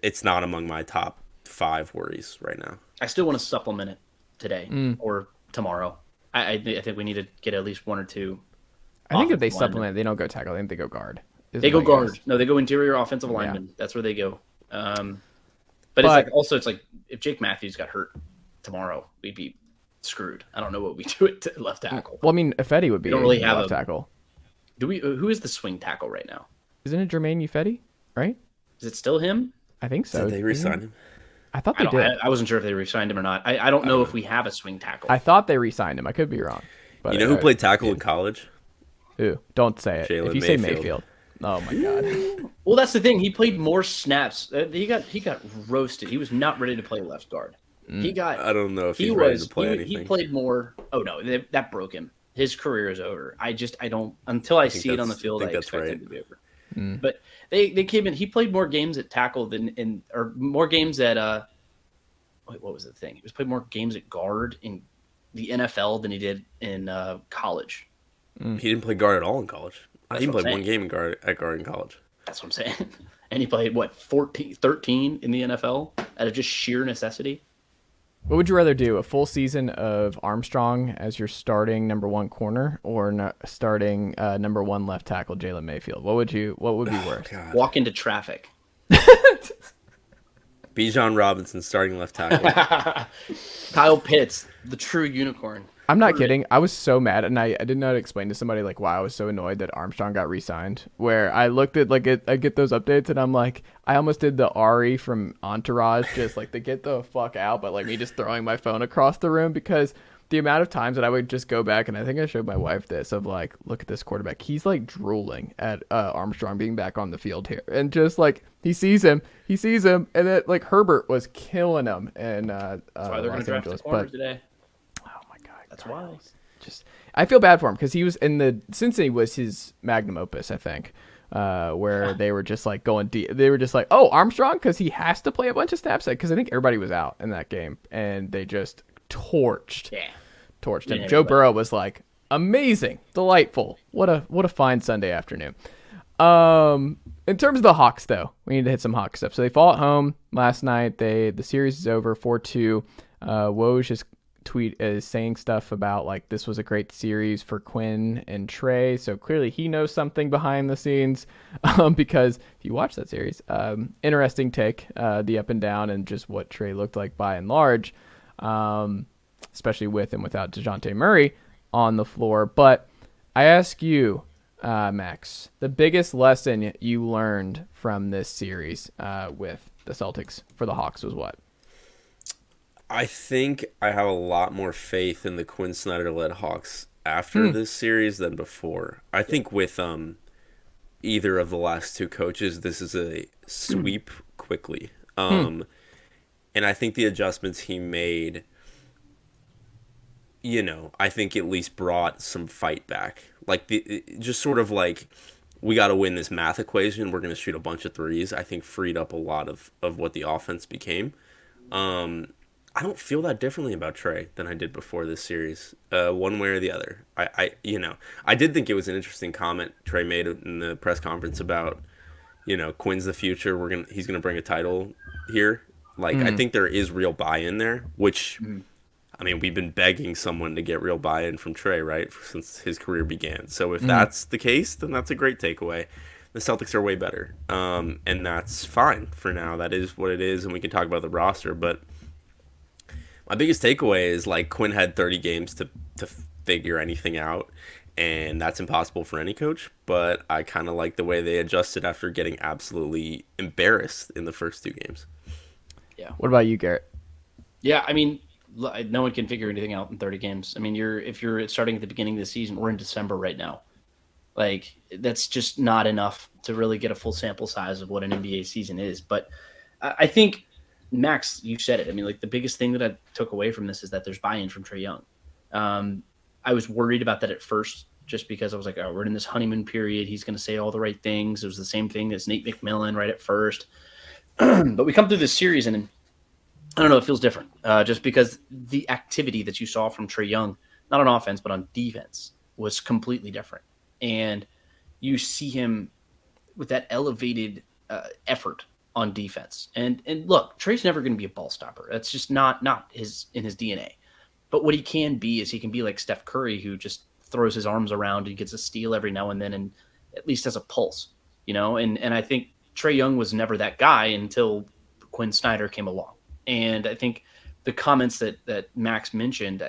It's not among my top 5 worries right now. I still want to supplement it today or tomorrow. I think we need to get at least 1 or 2. I think if they supplement, they don't go tackle. I think they go guard. They go guard. No, they go interior offensive lineman. Yeah. That's where they go. But it's like if Jake Matthews got hurt tomorrow, we'd be screwed. I don't know what we do at left tackle. Well, I mean, Ifedi would be don't really have left tackle. Do we? Who is the swing tackle right now? Isn't it Jermaine Ifedi? Right? Is it still him? I think so. Did they re-sign him? I thought they did. I wasn't sure if they re-signed him or not. I don't know if we have a swing tackle. I thought they re-signed him. I could be wrong. But you know who played tackle in college? Who? Don't say it. Jalen if you say Mayfield. Oh my god. Well, that's the thing. He played more snaps. He got roasted. He was not ready to play left guard. I don't know if he's ready to play anything. He played more. Oh no, that broke him. His career is over. I don't until I see it on the field. I expect him to be over. But they came in. He played more games at tackle or more games at what was the thing? He was played more games at guard in the NFL than he did in college. He didn't play guard at all in college. He played one game at guard in college. That's what I'm saying. And he played 13 in the NFL out of just sheer necessity. What would you rather do? A full season of Armstrong as your starting number 1 corner, or starting number 1 left tackle Jalen Mayfield? What would be worse? Walk into traffic. Bijan Robinson starting left tackle. Kyle Pitts, the true unicorn. I'm not kidding. I was so mad, and I did not explain to somebody like why I was so annoyed that Armstrong got re-signed. Where I looked at I get those updates, and I'm like, I almost did the Ari from Entourage, just like to get the fuck out, but like me just throwing my phone across the room, because the amount of times that I would just go back, and I think I showed my wife this, of like, look at this quarterback. He's like drooling at Armstrong being back on the field here, and just like he sees him, and then like Herbert was killing him, and that's why they're going to draft the corners today. That's why. I feel bad for him because he was Cincinnati was his magnum opus, I think, where they were just like going deep. They were just like, oh, Armstrong, because he has to play a bunch of snaps, because I think everybody was out in that game, and they just torched him. Yeah, Joe Burrow was like, amazing, delightful. What a fine Sunday afternoon. In terms of the Hawks, though, we need to hit some Hawks stuff. So they fall at home last night. The series is over 4-2. Woj tweet is saying stuff about like this was a great series for Quinn and Trae, so clearly he knows something behind the scenes, because if you watch that series, interesting take, the up and down and just what Trae looked like by and large, especially with and without DeJounte Murray on the floor. But I ask you, Max, the biggest lesson you learned from this series with the Celtics for the Hawks was what? I think I have a lot more faith in the Quinn Snyder-led Hawks after this series than before. I think with either of the last 2 coaches, this is a sweep quickly. And I think the adjustments he made, I think at least brought some fight back. Like, just sort of like, we got to win this math equation. We're going to shoot a bunch of threes. I think freed up a lot of what the offense became. I don't feel that differently about Trae than I did before this series, one way or the other. I did think it was an interesting comment Trae made in the press conference about, Quinn's the future. He's gonna bring a title here. Like, I think there is real buy-in there, which, I mean, we've been begging someone to get real buy-in from Trae, right, since his career began. So if that's the case, then that's a great takeaway. The Celtics are way better, and that's fine for now. That is what it is, and we can talk about the roster, but my biggest takeaway is, like, Quinn had 30 games to figure anything out, and that's impossible for any coach, but I kind of like the way they adjusted after getting absolutely embarrassed in the first 2 games. Yeah. What about you, Garrett? Yeah, I mean, no one can figure anything out in 30 games. I mean, if you're starting at the beginning of the season, we're in December right now. Like, that's just not enough to really get a full sample size of what an NBA season is. But I think, Max, you said it. I mean, like, the biggest thing that I took away from this is that there's buy-in from Trae Young. I was worried about that at first, just because I was like, oh, we're in this honeymoon period. He's going to say all the right things. It was the same thing as Nate McMillan right at first. But we come through this series, and I don't know. It feels different just because the activity that you saw from Trae Young, not on offense, but on defense, was completely different. And you see him with that elevated effort on defense. And look, Trae's never going to be a ball stopper. That's just not his in his DNA. But what he can be is he can be like Steph Curry, who just throws his arms around and gets a steal every now and then and at least has a pulse, And I think Trae Young was never that guy until Quinn Snyder came along. And I think the comments that Max mentioned,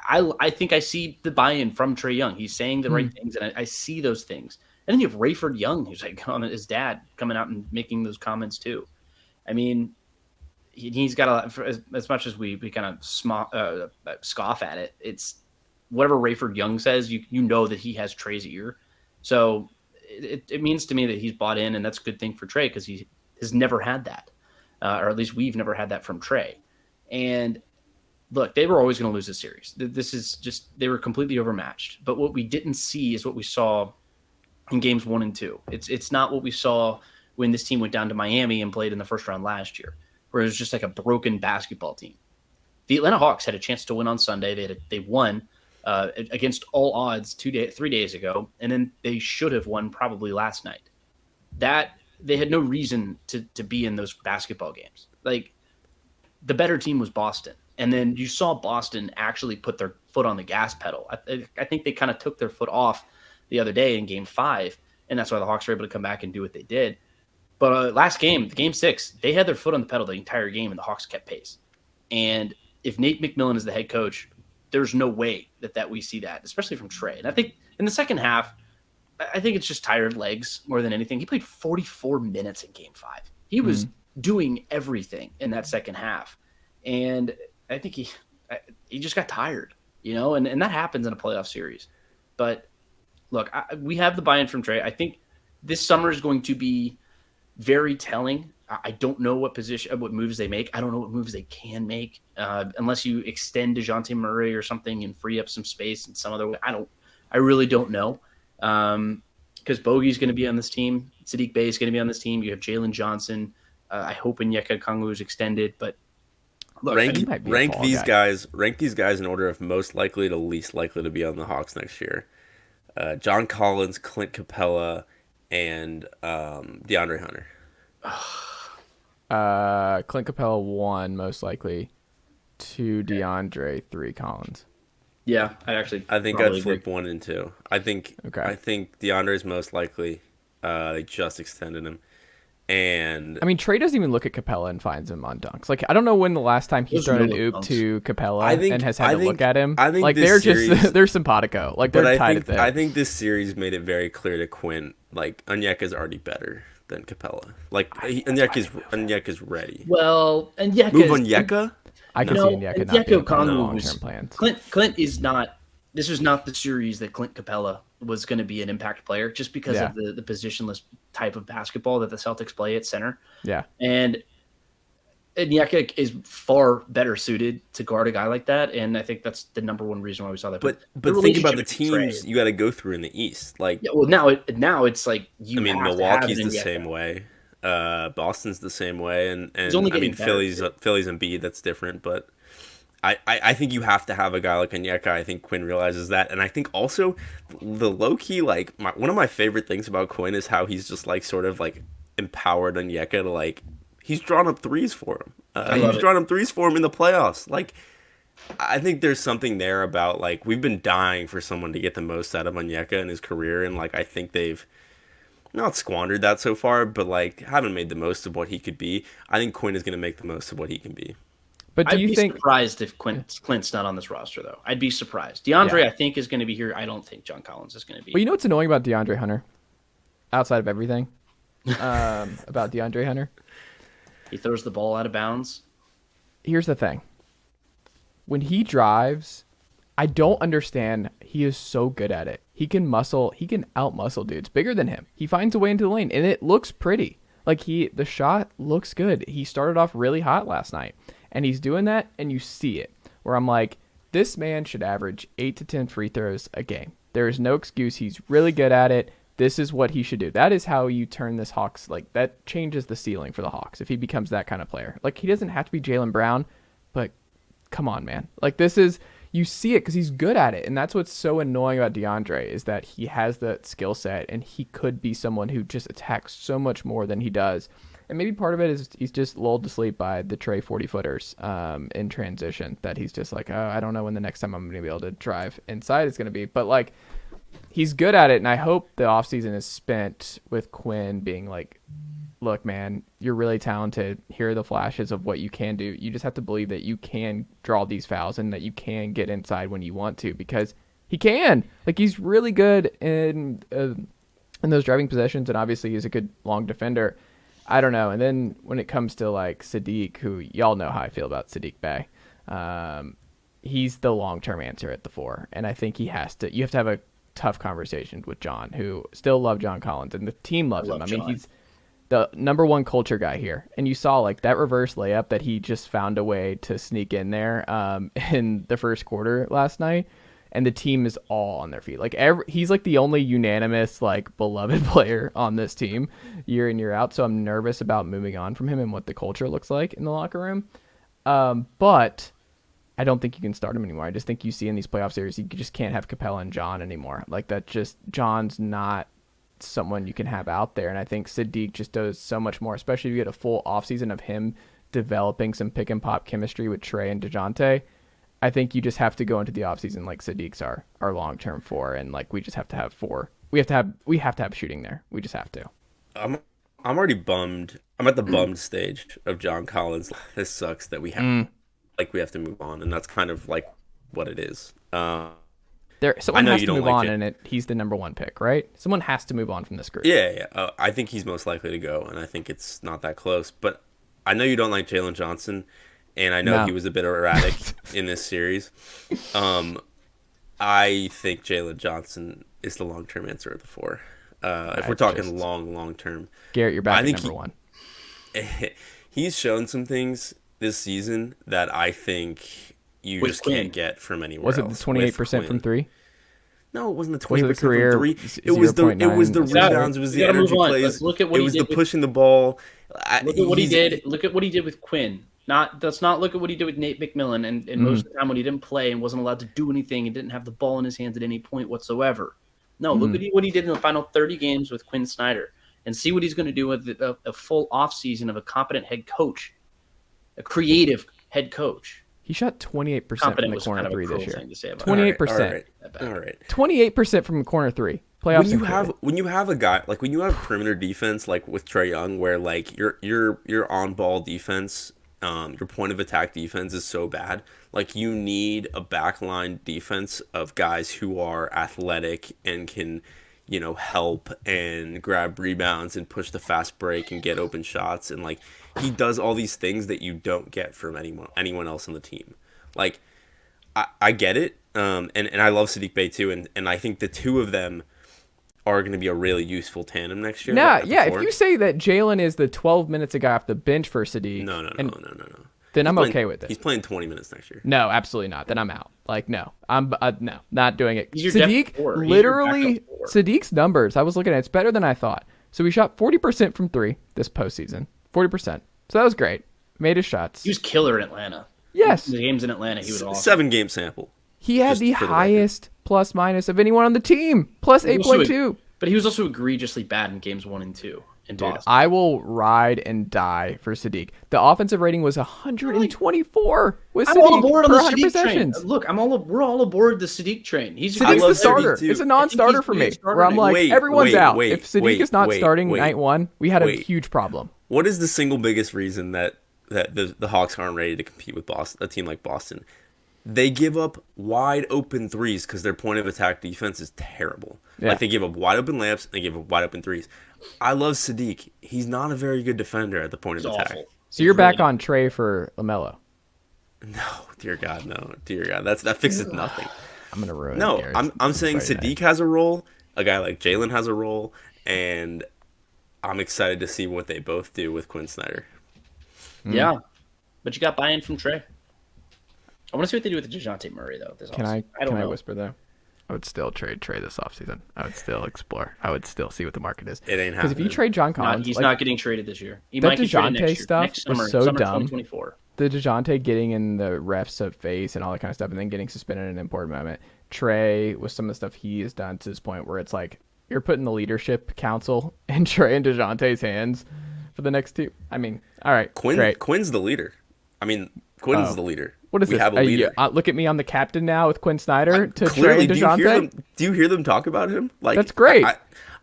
I think I see the buy-in from Trae Young. He's saying the right things, and I see those things. And then you have Rayford Young, who's like his dad, coming out and making those comments too. I mean, he's got a lot. As much as we kind of scoff at it, it's whatever Rayford Young says. You know that he has Trae's ear, so it means to me that he's bought in, and that's a good thing for Trae because he has never had that. Or at least we've never had that from Trae. And look, they were always going to lose this series. This is just, they were completely overmatched. But what we didn't see is what we saw in games 1 and 2. It's not what we saw when this team went down to Miami and played in the first round last year, where it was just like a broken basketball team. The Atlanta Hawks had a chance to win on Sunday. They won against all odds 3 days ago, and then they should have won probably last night. They had no reason to be in those basketball games. Like, the better team was Boston. And then you saw Boston actually put their foot on the gas pedal. I think they kind of took their foot off the other day in game 5, and that's why the Hawks were able to come back and do what they did. But last game, game 6, they had their foot on the pedal the entire game, and the Hawks kept pace. And if Nate McMillan is the head coach, there's no way that we see that, especially from Trae. And I think in the second half, I think it's just tired legs more than anything. He played 44 minutes in game 5. He was doing everything in that second half. And I think he just got tired, and that happens in a playoff series. But look, we have the buy-in from Trae. I think this summer is going to be very telling. I don't know what moves they make. I don't know what moves they can make unless you extend DeJounte Murray or something and free up some space in some other way. I really don't know. Because Bogey's going to be on this team. Saddiq Bey is going to be on this team. You have Jalen Johnson. I hope Onyeka Okongwu is extended, but look, rank these guys in order of most likely to least likely to be on the Hawks next year. John Collins, Clint Capella, and DeAndre Hunter. Clint Capella 1 most likely, 2 DeAndre, 3 Collins. Yeah, I think I'd flip 1 and 2. I think DeAndre is most likely. They just extended him, and I mean Trae doesn't even look at Capella and finds him on dunks. Like, I don't know when the last time he thrown an oop to Capella and has had to look at him. I think like they're simpatico. Like, they're tied at the hip. I think this series made it very clear to Quinn, like, Onyeka's already better than Capella. Like, Onyeka's ready. Well, Onyeka move Onyeka. I can see Onyeka not being part of the long-term plans. Clint is not. This was not the series that Clint Capella was going to be an impact player, just because of the positionless type of basketball that the Celtics play at center. Yeah, and Onyeka is far better suited to guard a guy like that, and I think that's the number one reason why we saw that. But think about the teams you got to go through in the East. Like, now it's like Milwaukee's the same way. Boston's the same way, and Philly's Embiid, that's different, but I think you have to have a guy like Onyeka. I think Quinn realizes that, and I think also the low key, like, one of my favorite things about Quinn is how he's just like sort of like empowered Onyeka to, like, he's drawn up threes for him. Drawn up threes for him in the playoffs. Like, I think there's something there about, like, we've been dying for someone to get the most out of Onyeka in his career, and, like, I think they've not squandered that so far, but, like, haven't made the most of what he could be. I think Quinn is going to make the most of what he can be. But I'd be surprised if Clint's not on this roster, though. I'd be surprised. DeAndre, I think, is going to be here. I don't think John Collins is going to be. Well, you know what's annoying about DeAndre Hunter? Outside of everything, about DeAndre Hunter? He throws the ball out of bounds. Here's the thing. When he drives, I don't understand. He is so good at it. He can out-muscle dudes bigger than him. He finds a way into the lane, and it looks pretty. Like, the shot looks good. He started off really hot last night, and he's doing that, and you see it. Where I'm like, this man should average 8 to 10 free throws a game. There is no excuse. He's really good at it. this is what he should do. That is how you turn this Hawks, like, that changes the ceiling for the Hawks if he becomes that kind of player. Like, he doesn't have to be Jaylen Brown, but come on, man. Like, this is, you see it because he's good at it. And that's what's so annoying about DeAndre is that he has that skill set and he could be someone who just attacks so much more than he does. And maybe part of it is he's just lulled to sleep by the Trae 40-footers in transition, that he's just like, oh, I don't know when the next time I'm going to be able to drive inside is going to be. But, like, he's good at it, and I hope the offseason is spent with Quinn being like, look, man, you're really talented. Here are the flashes of what you can do. You just have to believe that you can draw these fouls and that you can get inside when you want to, because he can. Like, he's really good in those driving possessions, and obviously he's a good long defender. I don't know. And then when it comes to, like, Saddiq, who y'all know how I feel about Saddiq Bey, he's the long-term answer at the 4. And I think you have to have a tough conversation with John, who still love John Collins, and the team loves him. I mean, he's the number one culture guy here. And you saw, like, that reverse layup that he just found a way to sneak in there in the first quarter last night. And the team is all on their feet. Like, he's like the only unanimous, like, beloved player on this team year in, year out. So I'm nervous about moving on from him and what the culture looks like in the locker room. But I don't think you can start him anymore. I just think you see in these playoff series, you just can't have Capella and John anymore. Like, that just, John's not someone you can have out there. And I think Saddiq just does so much more, especially if you get a full offseason of him developing some pick and pop chemistry with Trae and DeJounte. I think you just have to go into the offseason like Saddiq's our long-term 4, and, like, we just have to have 4. We have to have shooting there. We just have to. I'm already bummed. I'm at the bummed stage of John Collins. This sucks that we have we have to move on, and that's kind of like what it is. Someone has to move on, and he's the number 1 pick, right? Someone has to move on from this group. Yeah. I think he's most likely to go, and I think it's not that close. But I know you don't like Jalen Johnson. And I know he was a bit erratic in this series. I think Jalen Johnson is the long-term answer at the 4. If we're talking long-term. Garrett, you're back at number 1. He's shown some things this season that I think you just can't get from anywhere else. Was it the 28% from 3? No, it wasn't the 28% from 3. It was the rebounds. It was the energy plays. Look at what it was the pushing the ball. Look at what he did. Look at what he did with Quinn. Let's not look at what he did with Nate McMillan and most of the time when he didn't play and wasn't allowed to do anything and didn't have the ball in his hands at any point whatsoever. No, look at what he did in the final 30 games with Quinn Snyder and see what he's going to do with a full offseason of a competent head coach, a creative head coach. He shot 28% from the corner 3 this year. 28%. All right. 28% from the corner 3. Playoffs. When you have a guy like when you have perimeter defense like with Trae Young, where like your on ball defense. Your point of attack defense is so bad. Like, you need a backline defense of guys who are athletic and can, help and grab rebounds and push the fast break and get open shots. And, like, he does all these things that you don't get from anyone else on the team. Like, I get it. And I love Saddiq Bey too. And I think the two of them are going to be a really useful tandem next year. If you say that Jalen is the 12 minutes a guy off the bench for Saddiq. No. Then I'm okay with it. He's playing 20 minutes next year. No, absolutely not. Then I'm out. Like, no. I'm not doing it. Saddiq, literally, Saddiq's numbers, I was looking at, it's better than I thought. So we shot 40% from 3 this postseason. 40%. So that was great. Made his shots. He was killer in Atlanta. Yes. The games in Atlanta, he was awesome. 7-game sample. He had the highest plus minus of anyone on the team, plus 8.2. But he was also egregiously bad in games 1 and 2 in Boston. I will ride and die for Saddiq. The offensive rating was 124 with Saddiq I'm all aboard on the 100 Saddiq possessions. train. Look, we're all aboard the Saddiq train. Saddiq's the starter. It's a non-starter for me. Where I'm like, everyone's out. If Saddiq is not starting night 1, we had a huge problem. What is the single biggest reason that the Hawks aren't ready to compete with Boston, a team like Boston? They give up wide open threes because their point of attack defense is terrible. Yeah. Like, they give up wide open layups and they give up wide open threes. I love Saddiq. He's not a very good defender at the point of attack. Awful. So you're back on Trae for LaMelo? No, dear God, no. Dear God, that fixes nothing. I'm gonna ruin. No, I'm saying Saddiq has a role. A guy like Jalen has a role, and I'm excited to see what they both do with Quinn Snyder. Yeah, but you got buy-in from Trae. I want to see what they do with DeJounte Murray though. Can I whisper though? I would still trade Trae this offseason. I would still explore. I would still see what the market is. It ain't Because if you happening. trade John No, Collins, he's like, not getting traded this year. He that might get traded DeJounte next year. stuff Next summer, was so summer dumb. 2024. the DeJounte getting in the refs' face and all that kind of stuff, and then getting suspended in an important moment. Trae, with some of the stuff he has done to this point where it's like you're putting the leadership council in Trae and DeJounte's hands for the next two. I mean, all right, great. Quinn's the leader. I mean, Quinn's the leader. What is we this? have a leader. Look at me, I'm the captain now with Quinn Snyder to Clearly, Trae and DeJounte. do you hear them talk about him? Like, That's great.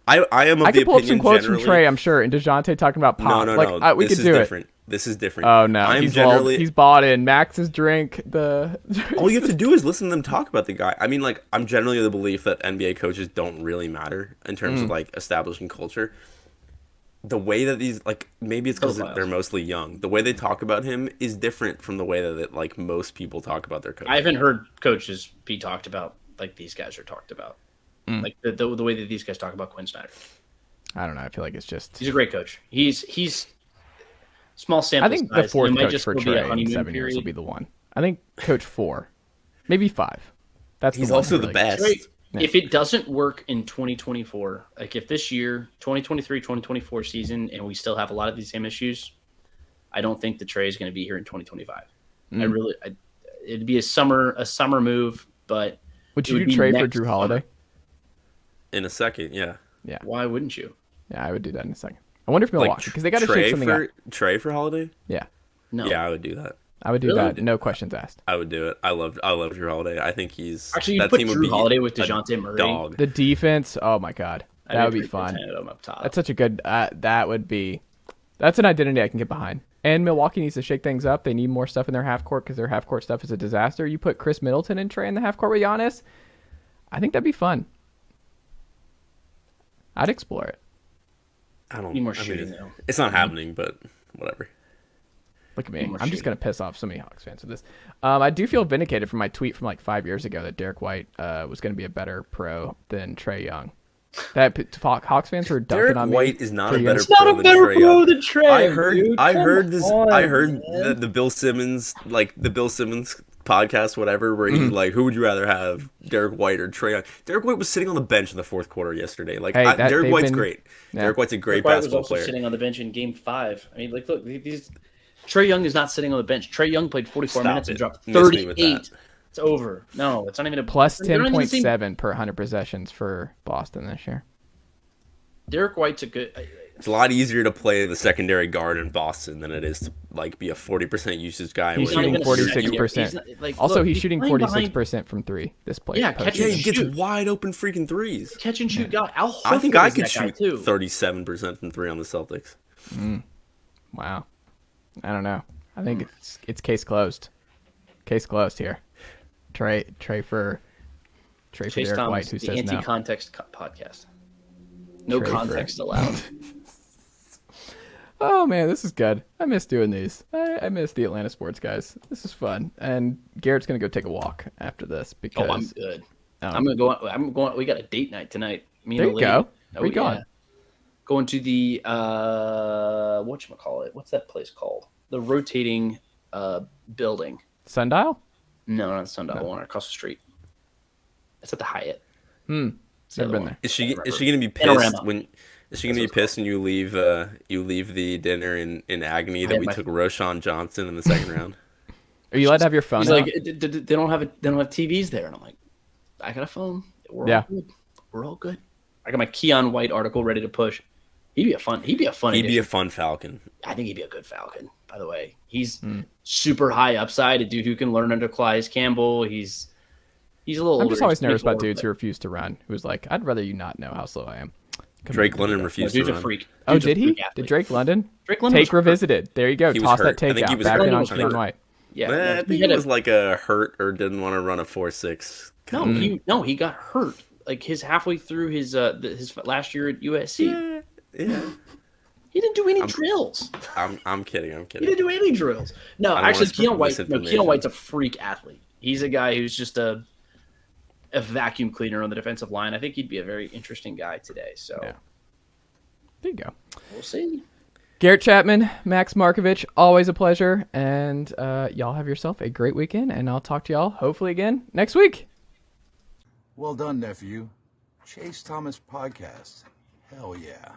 I am of I the could pull up some opinion quotes generally. from Trae, I'm sure, and DeJounte talking about Pop. No. We This could is do different. it. This is different. Oh no, I'm he's generally. he's bought in. Max's drink. All you have to do is listen to them talk about the guy. I mean, like, I'm generally of the belief that NBA coaches don't really matter in terms of like establishing culture. The way that these, like, maybe it's because they're mostly young. The way they talk about him is different from the way that like most people talk about their coaches. I haven't heard coaches be talked about like these guys are talked about. Like the way that these guys talk about Quinn Snyder. I don't know. I feel like it's just. He's a great coach. He's small sample I think size. the fourth It might coach just for be a Trae in honeymoon 7 years period. will be the one. I think coach 4, maybe 5. That's He's the one also who the really best. gets- Right. If it doesn't work in 2024, like if this year, 2023, 2024 season, and we still have a lot of these same issues, I don't think the Trae is going to be here in 2025. It'd be a summer move, but Would it you would do be Trae for next Drew summer. Holiday? In a second, yeah. Yeah. Why wouldn't you? Yeah, I would do that in a second. I wonder if Like, Milwaukee, because they got to shake something up. Trey for Holiday. Yeah, No. Yeah, I would do that. I would do Really? that. No questions asked. I would do it. I love Drew Holiday. I think he's Actually, you that put team would Drew be Holiday with a DeJounte Murray. dog. The defense, oh my god, that would be I'd fun. pretend I'm up top. That's such a good. That's an identity I can get behind. And Milwaukee needs to shake things up. They need more stuff in their half court because their half court stuff is a disaster. You put Chris Middleton and Trae in the half court with Giannis, I think that'd be fun. I'd explore it. I don't. Need more I mean, shooting, though. it's not happening, but whatever. Look at me. Need more I'm just shooting. going to piss off so many Hawks fans with this. I do feel vindicated from my tweet from like 5 years ago that Derek White was going to be a better pro than Trae Young. Hawks fans were dunking Derek on me. White is not a for better years. pro than Trae Young. than Trae. I heard the Bill Simmons podcast, whatever, where he's like, who would you rather have, Derek White or Trae Young? Derek White was sitting on the bench in the fourth quarter yesterday. Like, Hey, Derek White's great. Yeah. Derek White's a great White was basketball also player. sitting on the bench in Game 5. I mean, like, look, these Trae Young is not sitting on the bench. Trae Young played 44 Stop minutes and it. dropped Miss me with 38. that. It's over. No, it's not even a Plus they're not even the same- 10.7 per 100 possessions for Boston this year. Derek White's a good. It's a lot easier to play the secondary guard in Boston than it is to like be a 40% usage guy. He's where shooting you- not even a 46%. second. He's not- like, Also, look, he's shooting playing 46% from 3 this play. Yeah, catch Yeah, and he gets shoot. wide open freaking threes. Catch and shoot guy. Al I think Horford I is could that guy, shoot too. 37% from 3 on the Celtics. Wow. I don't know. I think it's case closed. Case closed here. Trey for Chase Derek Thomas, White, who the says no. anti-context podcast. No Trey context for- allowed. Oh man, this is good. I miss doing these. I miss the Atlanta sports guys. This is fun. And Garrett's gonna go take a walk after this because Oh, I'm good. Oh. I'm gonna go. I'm going. We got a date night tonight. Me and There the you lady. go. Oh, Where you going? Going to the whatchamacallit? What's that place called? The rotating building. Sundial. No, not Sundial. The one across the street. It's at the Hyatt. It's the Never other been one. there. Is she I don't gonna be Panorama. pissed when? Is she gonna be pissed when you leave the dinner in agony that we took Roshan Johnson in the second round? Are you allowed to have your phone He's out? like, they don't have TVs there, and I'm like, I got a phone. We're Yeah. all good. We're all good. I got my Keon White article ready to push. He'd be a fun He'd be addition. a fun Falcon. I think he'd be a good Falcon, by the way. He's super high upside, a dude who can learn under Calais Campbell. He's a little I'm older. just always He's nervous about 24, dudes who refuse to run. Who's like, I'd rather you not know how slow I am. Come Drake here. London but refused dude's to a run. freak. Oh, Dude's a did he? freak Did athlete. Drake London? Drake London Take was hurt. revisited. There you go. He was Toss that hurt. I take think he out. was Back hurt. in on I think he Keon was- White. Yeah, I no, think he it had a- was like a hurt or didn't want to run a 4.6. he got hurt. Like his halfway through his last year at USC. Yeah. He didn't do any drills. I'm kidding. He didn't do any drills. No, I don't actually, wanna spread Keon misinformation. White's a freak athlete. He's a guy who's just a vacuum cleaner on the defensive line. I think he'd be a very interesting guy today. So Yeah. There you go. we'll see. Garrett Chapman, Max Marcovitch, always a pleasure. And y'all have yourself a great weekend. And I'll talk to y'all hopefully again next week. Well done, nephew. Chase Thomas Podcast. Hell yeah.